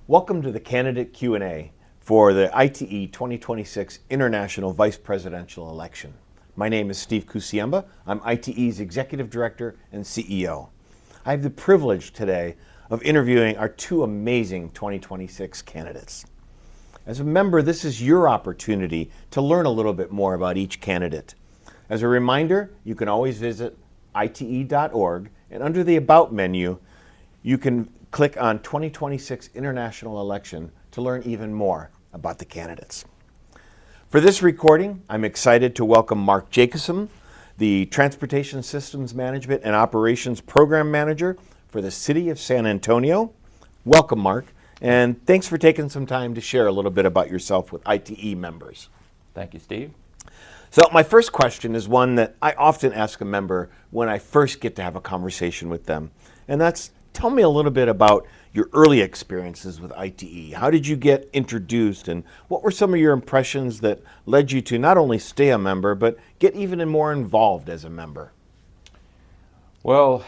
Welcome to the candidate Q&A for the ITE 2026 International Vice Presidential Election. My name is Steve Kusiemba. I'm ITE's Executive Director and CEO. I have the privilege today of interviewing our two amazing 2026 candidates. As a member, this is your opportunity to learn a little bit more about each candidate. As a reminder, you can always visit ite.org, and under the About menu, you can click on 2026 International Election to learn even more about the candidates. For this recording, I'm excited to welcome Marc Jacobson, the Transportation Systems Management and Operations Program Manager for the City of San Antonio. Welcome, Marc, and thanks for taking some time to share a little bit about yourself with ITE members. Thank you, Steve. So my first question is one that I often ask a member when I first get to have a conversation with them, and that's, tell me a little bit about your early experiences with ITE. How did you get introduced, and what were some of your impressions that led you to not only stay a member, but get even more involved as a member? Well,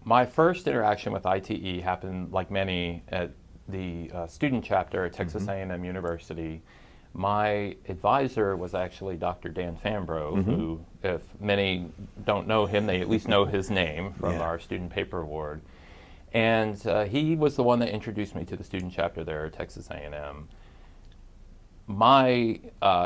my first interaction with ITE happened, like many, at the student chapter at Texas A&M University. My advisor was actually Dr. Dan Fambro, who, if many don't know him, they at least know his name from our student paper award. And he was the one that introduced me to the student chapter there at Texas A&M. My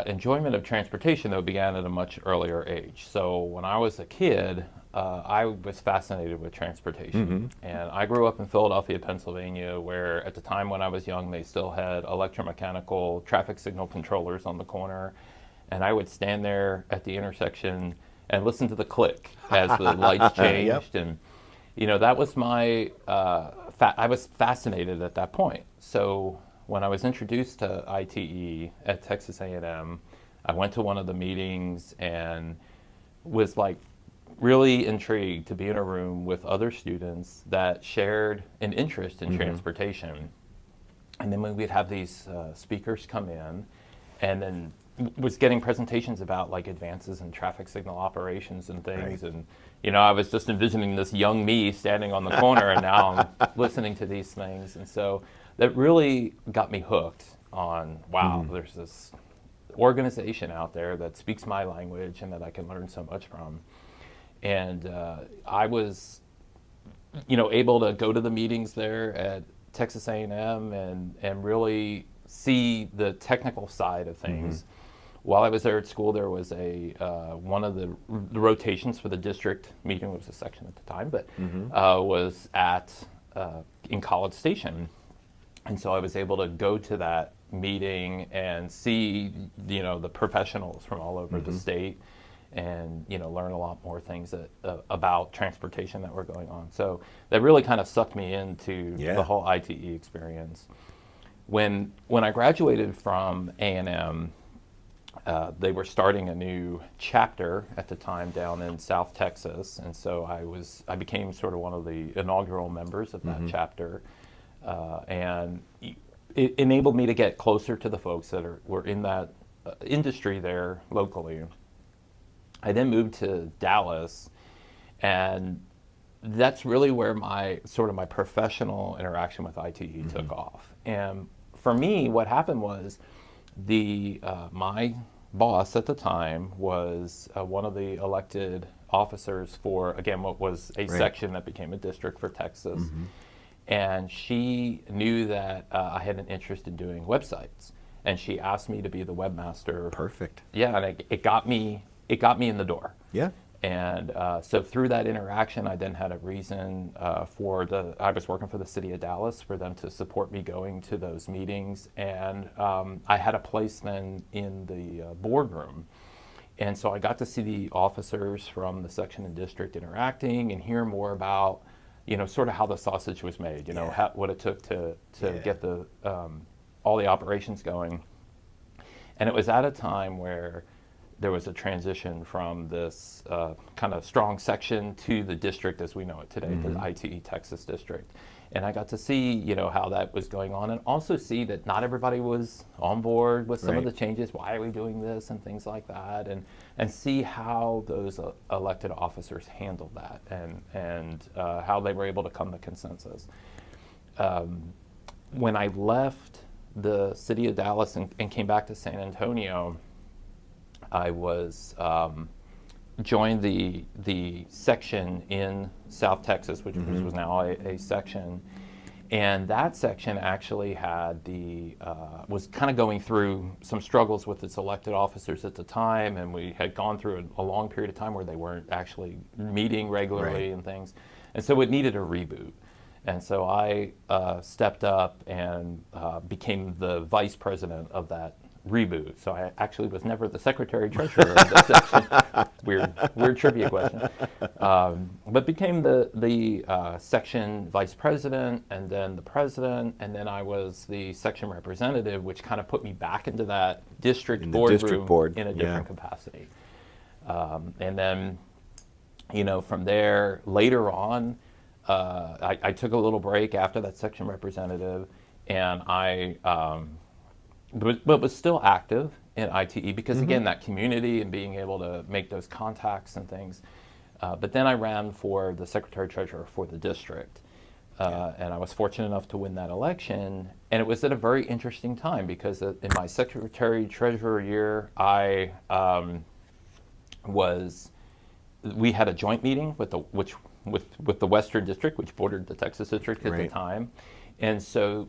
enjoyment of transportation, though, began at a much earlier age. So when I was a kid, I was fascinated with transportation. And I grew up in Philadelphia, Pennsylvania, where at the time when I was young, they still had electromechanical traffic signal controllers on the corner. And I would stand there at the intersection and listen to the click as the lights changed. And you know, that was my, I was fascinated at that point. So when I was introduced to ITE at Texas A&M, I went to one of the meetings and was like really intrigued to be in a room with other students that shared an interest in transportation. And then when we'd have these speakers come in, and then was getting presentations about like advances in traffic signal operations and things. And, you know, I was just envisioning this young me standing on the corner, and now I'm listening to these things. And so that really got me hooked on, wow, there's this organization out there that speaks my language and that I can learn so much from. And I was, you know, able to go to the meetings there at Texas A&M and really see the technical side of things. While I was there at school, there was a one of the rotations for the district meeting, was a section at the time, but was at in College Station, and so I was able to go to that meeting and see, you know, the professionals from all over the state, and you know, learn a lot more things that about transportation that were going on. So that really kind of sucked me into the whole ITE experience. When I graduated from A&M. They were starting a new chapter at the time down in South Texas, and so I became sort of one of the inaugural members of that chapter, and it enabled me to get closer to the folks that were in that industry there locally. I then moved to Dallas, and that's really where my professional interaction with ITE took off. And for me, what happened was my boss at the time was one of the elected officers for, again, what was a section that became a district for Texas. And she knew that I had an interest in doing websites, and she asked me to be the webmaster. Perfect. Yeah, and it got me in the door. Yeah. And so through that interaction, I then had a reason I was working for the city of Dallas, for them to support me going to those meetings. And I had a place then in the boardroom. And so I got to see the officers from the section and district interacting and hear more about, you know, sort of how the sausage was made, you know, what it took to get all the operations going. And it was at a time where there was a transition from this kind of strong section to the district as we know it today, the ITE Texas district. And I got to see, you know, how that was going on, and also see that not everybody was on board with some of the changes. Why are we doing this and things like that, and see how those elected officers handled that, and how they were able to come to consensus. when I left the city of Dallas and came back to San Antonio, I was joined the section in South Texas, which was now a section, and that section actually had was kind of going through some struggles with its elected officers at the time, and we had gone through a long period of time where they weren't actually meeting regularly and things, and so it needed a reboot. And so I stepped up and became the vice president of that reboot. So I actually was never the secretary treasurer of the section. Weird trivia question. But became the section vice president, and then the president, and then I was the section representative, which kind of put me back into that district boardroom in a different capacity. And then, from there, later on, I took a little break after that section representative, and but was still active in ITE because, again, that community and being able to make those contacts and things. But then I ran for the secretary-treasurer for the district, and I was fortunate enough to win that election. And it was at a very interesting time because in my secretary-treasurer year, we had a joint meeting with the Western District, which bordered the Texas District at the time. And so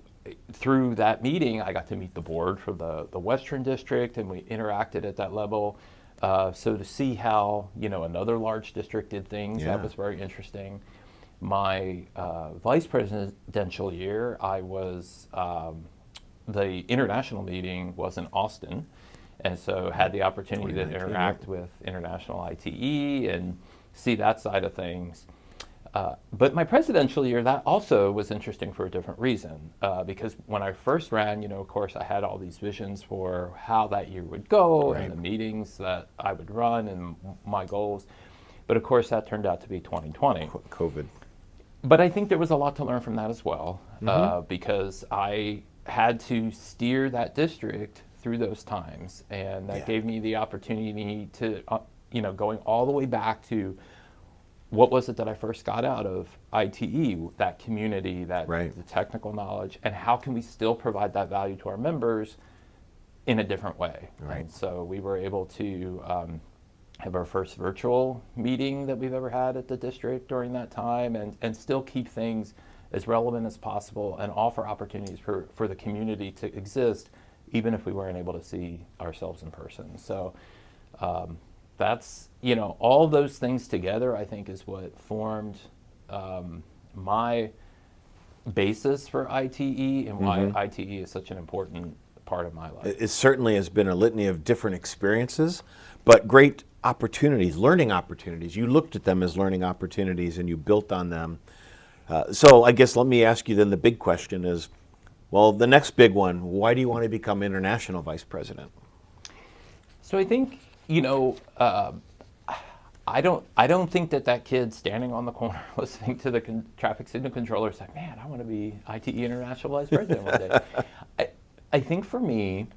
through that meeting, I got to meet the board for the Western District, and we interacted at that level. So to see how, another large district did things, that was very interesting. My vice presidential year, I was, the international meeting was in Austin, and so had the opportunity to interact with international ITE and see that side of things. But my presidential year, that also was interesting for a different reason, because when I first ran, of course, I had all these visions for how that year would go and the meetings that I would run and my goals. But of course, that turned out to be 2020. COVID. But I think there was a lot to learn from that as well, because I had to steer that district through those times, and that gave me the opportunity to, going all the way back to what was it that I first got out of ITE, that community, the technical knowledge, and how can we still provide that value to our members in a different way? And so we were able to have our first virtual meeting that we've ever had at the district during that time, and still keep things as relevant as possible and offer opportunities for the community to exist, even if we weren't able to see ourselves in person. So that's, all those things together, I think, is what formed my basis for ITE and why ITE is such an important part of my life. It certainly has been a litany of different experiences, but great opportunities, learning opportunities. You looked at them as learning opportunities and you built on them. So I guess let me ask you then, the big question is, well, the next big one, why do you want to become international vice president? So I think, I don't think that kid standing on the corner listening to the traffic signal controller is like, man, I want to be ITE International Vice President one day. I think for me,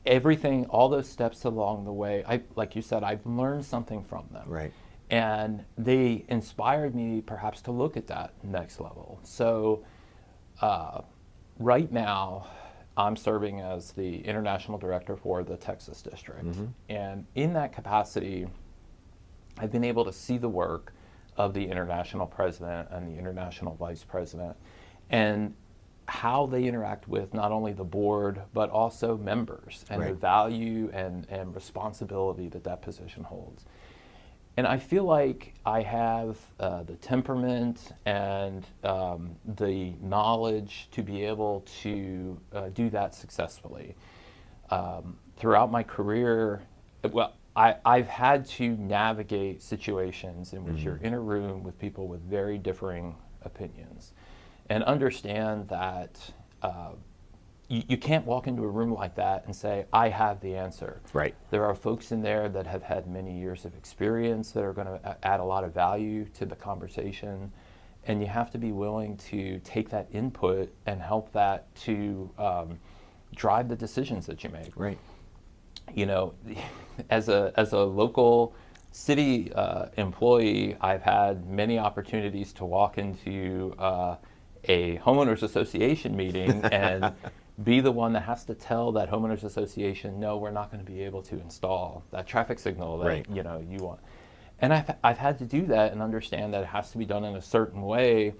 everything, all those steps along the way, like you said, I've learned something from them. Right. And they inspired me perhaps to look at that next level. So right now, I'm serving as the international director for the Texas District. And in that capacity, I've been able to see the work of the international president and the international vice president and how they interact with not only the board, but also members and the value and responsibility that position holds. And I feel like I have the temperament and the knowledge to be able to do that successfully. Throughout my career, I've had to navigate situations in which you're in a room with people with very differing opinions and understand that you can't walk into a room like that and say, I have the answer. Right. There are folks in there that have had many years of experience that are going to add a lot of value to the conversation. And you have to be willing to take that input and help that to drive the decisions that you make. Right. As a local city employee, I've had many opportunities to walk into a homeowners association meeting and be the one that has to tell that homeowners association, no, we're not going to be able to install that traffic signal that Right. you want. And I've had to do that and understand that it has to be done in a certain way,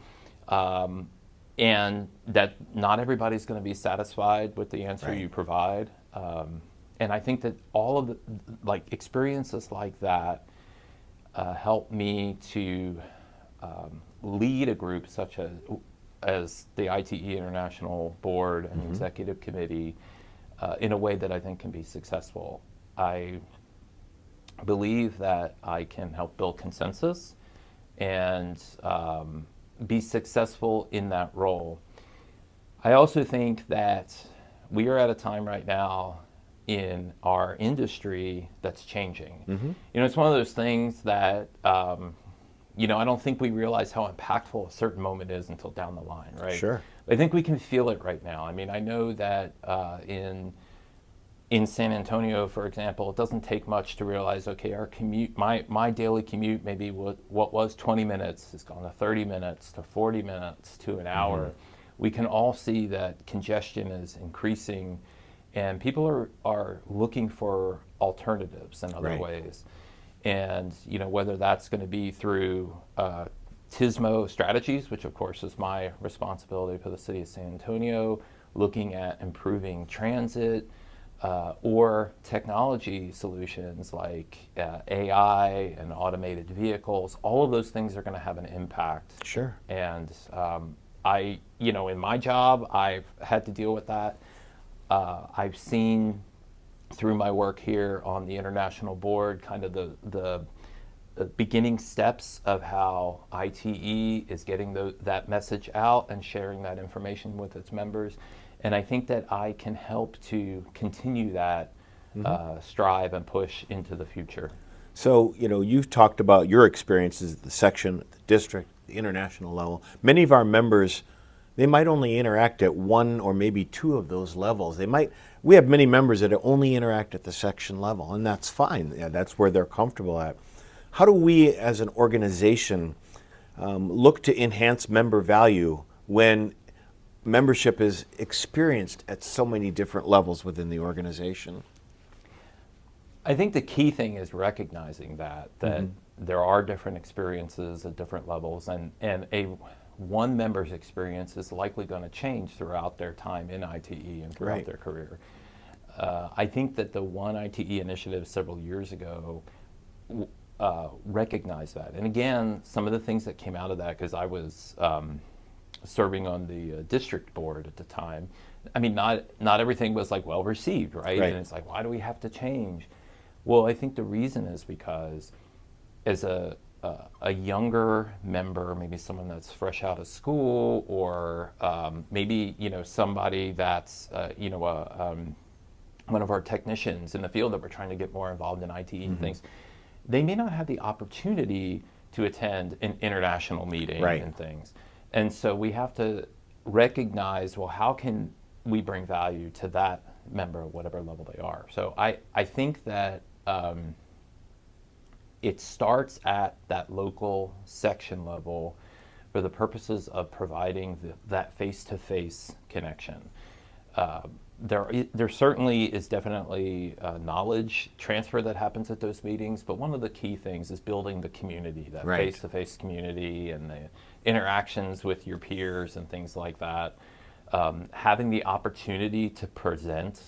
and that not everybody's going to be satisfied with the answer Right. you provide. And I think that all of the experiences like that help me to lead a group such as the ITE International Board and Executive Committee in a way that I think can be successful. I believe that I can help build consensus and be successful in that role. I also think that we are at a time right now in our industry that's changing. It's one of those things that I don't think we realize how impactful a certain moment is until down the line, right? Sure. I think we can feel it right now. I mean, I know that in San Antonio, for example, it doesn't take much to realize, okay, our commute, my daily commute, maybe what was 20 minutes has gone to 30 minutes to 40 minutes to an hour. We can all see that congestion is increasing, and people are looking for alternatives in other Right. ways. And whether that's going to be through TSMO strategies, which of course is my responsibility for the city of San Antonio, looking at improving transit, or technology solutions like AI and automated vehicles. All of those things are going to have an impact. Sure. And in my job, I've had to deal with that. I've seen through my work here on the international board kind of the beginning steps of how ITE is getting that message out and sharing that information with its members. And I think that I can help to continue that strive and push into the future. So, you've talked about your experiences at the section, the district, the international level. Many of our members, they might only interact at one or maybe two of those levels. We have many members that only interact at the section level, and that's fine. Yeah, that's where they're comfortable at. How do we as an organization look to enhance member value when membership is experienced at so many different levels within the organization? I think the key thing is recognizing that there are different experiences at different levels, and one member's experience is likely going to change throughout their time in ITE and throughout Right. their career. I think that the One ITE initiative several years ago recognized that. And again, some of the things that came out of that, because I was serving on the district board at the time, I mean, not everything was well received, right? Right. And it's why do we have to change? Well, I think the reason is because as a younger member, maybe someone that's fresh out of school, or maybe somebody that's one of our technicians in the field that we're trying to get more involved in ITE and things, they may not have the opportunity to attend an international meeting Right. and things. And so we have to recognize, well, how can we bring value to that member at whatever level they are? So I think that it starts at that local section level for the purposes of providing that face-to-face connection. There certainly is definitely knowledge transfer that happens at those meetings, but one of the key things is building the community, that Right. face-to-face community and the interactions with your peers and things like that. Having the opportunity to present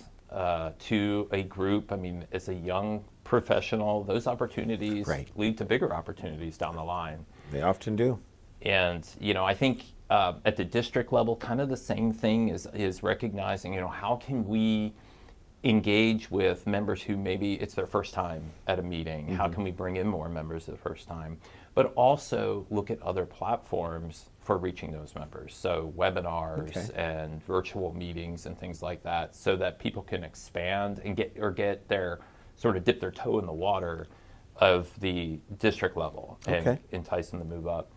to a group, I mean, as a young professional, those opportunities Right. lead to bigger opportunities down the line. They often do. And I think at the district level, kind of the same thing is recognizing, how can we engage with members who maybe it's their first time at a meeting? How can we bring in more members the first time? But also look at other platforms for reaching those members. So webinars and virtual meetings and things like that, so that people can expand and get their sort of dip their toe in the water of the district level and entice them to move up.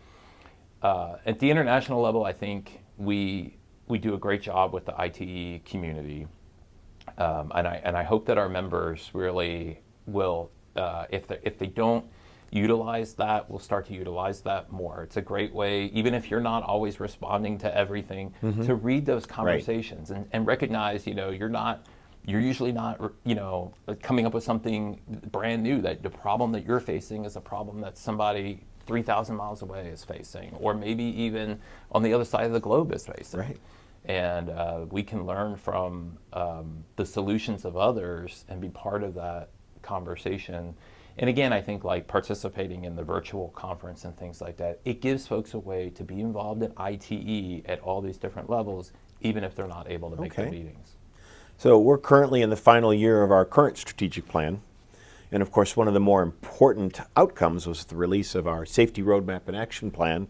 At the international level, I think we do a great job with the ITE community, and I hope that our members really will, if they don't utilize that, we'll start to utilize that more. It's a great way, even if you're not always responding to everything, to read those conversations and recognize, you're usually not, coming up with something brand new. That the problem that you're facing is a problem that somebody 3,000 miles away is facing, or maybe even on the other side of the globe is facing. Right. And we can learn from the solutions of others and be part of that conversation. And again, I think like participating in the virtual conference and things like that, it gives folks a way to be involved in ITE at all these different levels, even if they're not able to make the meetings. So we're currently in the final year of our current strategic plan. And of course, one of the more important outcomes was the release of our Safety Roadmap and Action Plan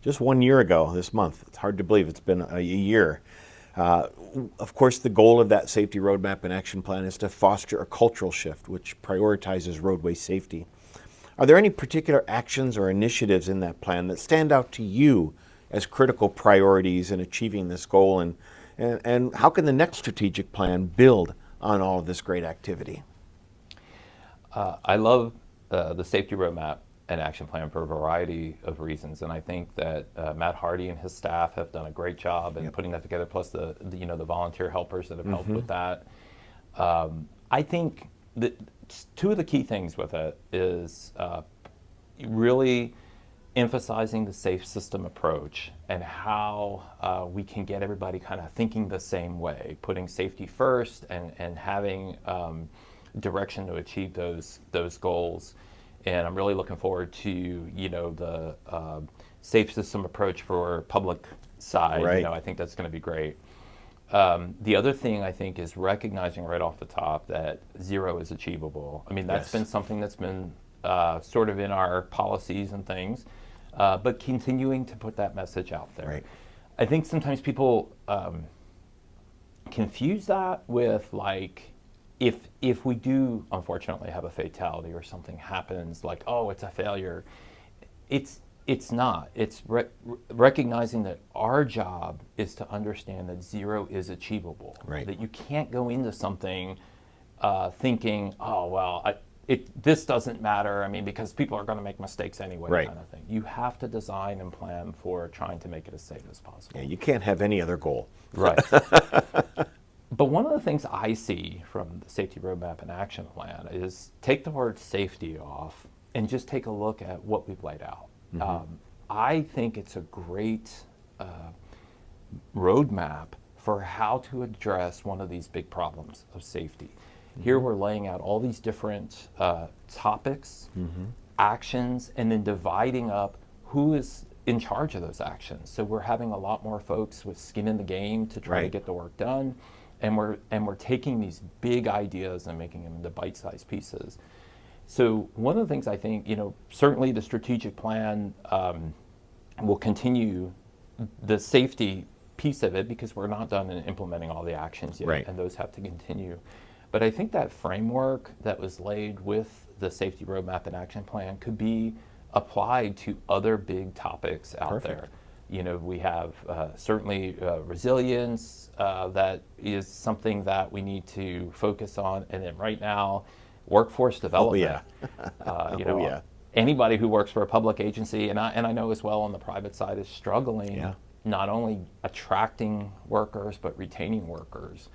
just 1 year ago this month. It's hard to believe it's been a year. Of course, the goal of that Safety Roadmap and Action Plan is to foster a cultural shift which prioritizes roadway safety. Are there any particular actions or initiatives in that plan that stand out to you as critical priorities in achieving this goal? And how can the next strategic plan build on all of this great activity? I love the Safety Roadmap and Action Plan for a variety of reasons, and I think that Matt Hardy and his staff have done a great job in putting that together. Plus the volunteer helpers that have helped with that. I think that two of the key things with it is really emphasizing the safe system approach and how we can get everybody kind of thinking the same way, putting safety first and having direction to achieve those goals. And I'm really looking forward to the safe system approach for public side. Right. I think that's going to be great. The other thing I think is recognizing right off the top that zero is achievable. I mean, that's been something that's been sort of in our policies and things, but continuing to put that message out there. Right. I think sometimes people confuse that with like, if we do unfortunately have a fatality or something happens, like, oh, it's a failure. It's not. It's recognizing that our job is to understand that zero is achievable. Right. That you can't go into something thinking, oh, well, this doesn't matter. I mean, because people are going to make mistakes anyway, right. kind of thing. You have to design and plan for trying to make it as safe as possible. Yeah, you can't have any other goal. Right. But one of the things I see from the Safety Roadmap and Action Plan is take the word safety off and just take a look at what we've laid out. I think it's a great roadmap for how to address one of these big problems of safety. Here we're laying out all these different topics, actions, and then dividing up who is in charge of those actions. So we're having a lot more folks with skin in the game to try to get the work done. And we're taking these big ideas and making them into bite-sized pieces. So one of the things I think, certainly the strategic plan will continue the safety piece of it because we're not done in implementing all the actions yet, and those have to continue. But I think that framework that was laid with the Safety Roadmap and Action Plan could be applied to other big topics out there. We have certainly resilience, that is something that we need to focus on. And then right now, workforce development. Anybody who works for a public agency, and I know as well on the private side, is struggling not only attracting workers, but retaining workers.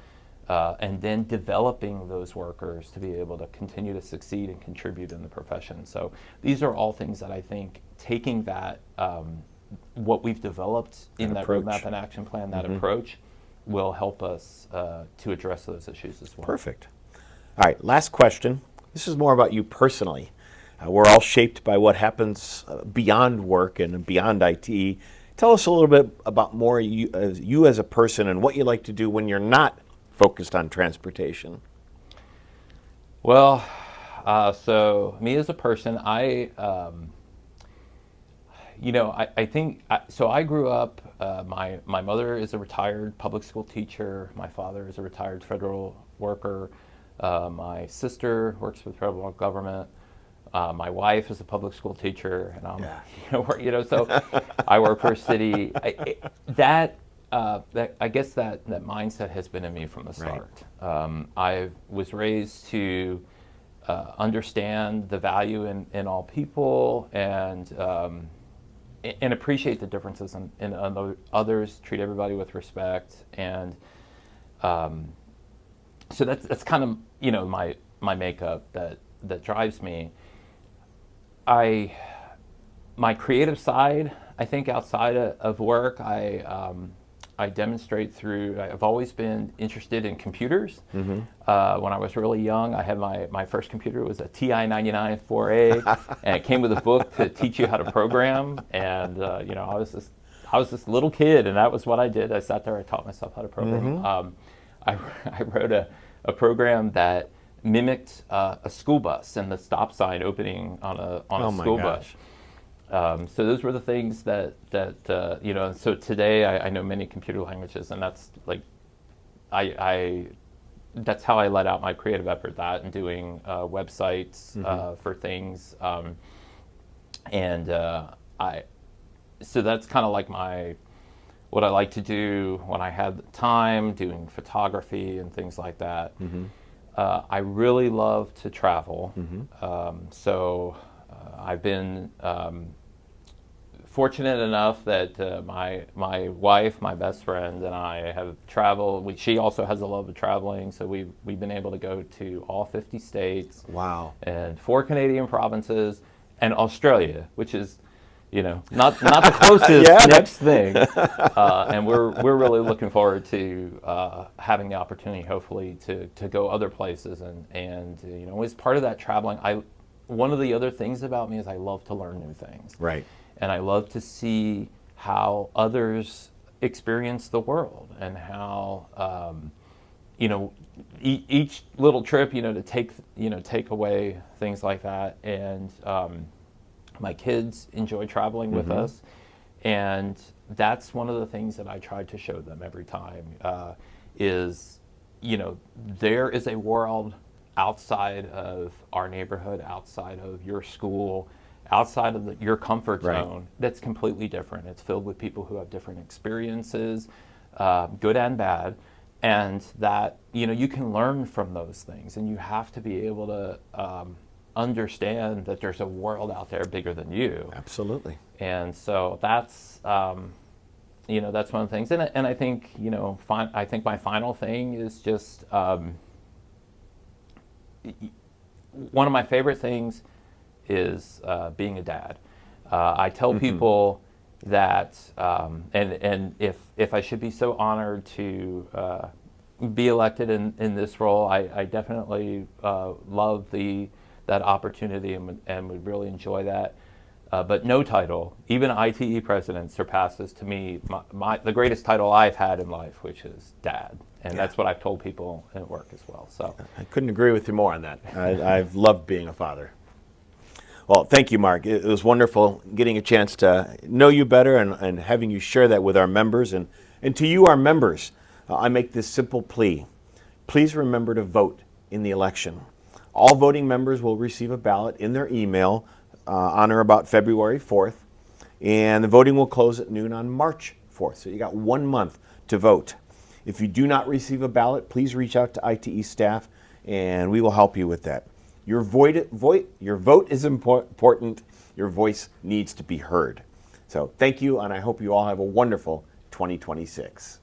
And then developing those workers to be able to continue to succeed and contribute in the profession. So these are all things that I think taking that what we've developed in that roadmap and action plan, that approach, will help us to address those issues as well. Perfect. All right, last question. This is more about you personally. We're all shaped by what happens beyond work and beyond IT. Tell us a little bit about more you as a person and what you like to do when you're not focused on transportation. Well, so me as a person, I think, so I grew up, my mother is a retired public school teacher. My father is a retired federal worker. My sister works for the federal government. My wife is a public school teacher, and I'm, so I work for a city. I guess that mindset has been in me from the start. I was raised to understand the value in all people, and appreciate the differences in others, treat everybody with respect, and so that's kind of my makeup that drives me. My creative side, I think outside of work, I demonstrate through. I've always been interested in computers. Mm-hmm. When I was really young, I had my first computer. It was a TI 99 4A, and it came with a book to teach you how to program. And I was this little kid, and that was what I did. I sat there, I taught myself how to program. Mm-hmm. I wrote a program that mimicked a school bus and the stop sign opening on a school bus. So those were the things that So today I know many computer languages, and that's like, that's how I let out my creative effort. That and doing websites for things, So that's kind of like what I like to do when I have the time, doing photography and things like that. Mm-hmm. I really love to travel. Mm-hmm. I've been fortunate enough that my wife, my best friend, and I have traveled. She also has a love of traveling, so we've been able to go to all 50 states. Wow. And 4 Canadian provinces, and Australia, which is, not the closest next thing. And we're really looking forward to having the opportunity, hopefully, to go other places. And as part of that traveling, one of the other things about me is I love to learn new things. Right. And I love to see how others experience the world, and how each little trip, to take away things like that. And my kids enjoy traveling with us, and that's one of the things that I try to show them every time. Is there is a world outside of our neighborhood, outside of your school, outside of your comfort zone, that's completely different. It's filled with people who have different experiences, good and bad, and that you can learn from those things, and you have to be able to understand that there's a world out there bigger than you. Absolutely. And so that's that's one of the things, and I think I think my final thing is just one of my favorite things is being a dad. I tell people that, and if I should be so honored to be elected in this role, I definitely love that opportunity and would really enjoy that. But no title, even ITE president, surpasses to me the greatest title I've had in life, which is dad. And that's what I've told people at work as well. So I couldn't agree with you more on that. I've loved being a father. Well, thank you, Mark. It was wonderful getting a chance to know you better and having you share that with our members. And to you, our members, I make this simple plea. Please remember to vote in the election. All voting members will receive a ballot in their email on or about February 4th. And the voting will close at noon on March 4th. So you got 1 month to vote. If you do not receive a ballot, please reach out to ITE staff and we will help you with that. Your vote is important. Your voice needs to be heard. So thank you, and I hope you all have a wonderful 2026.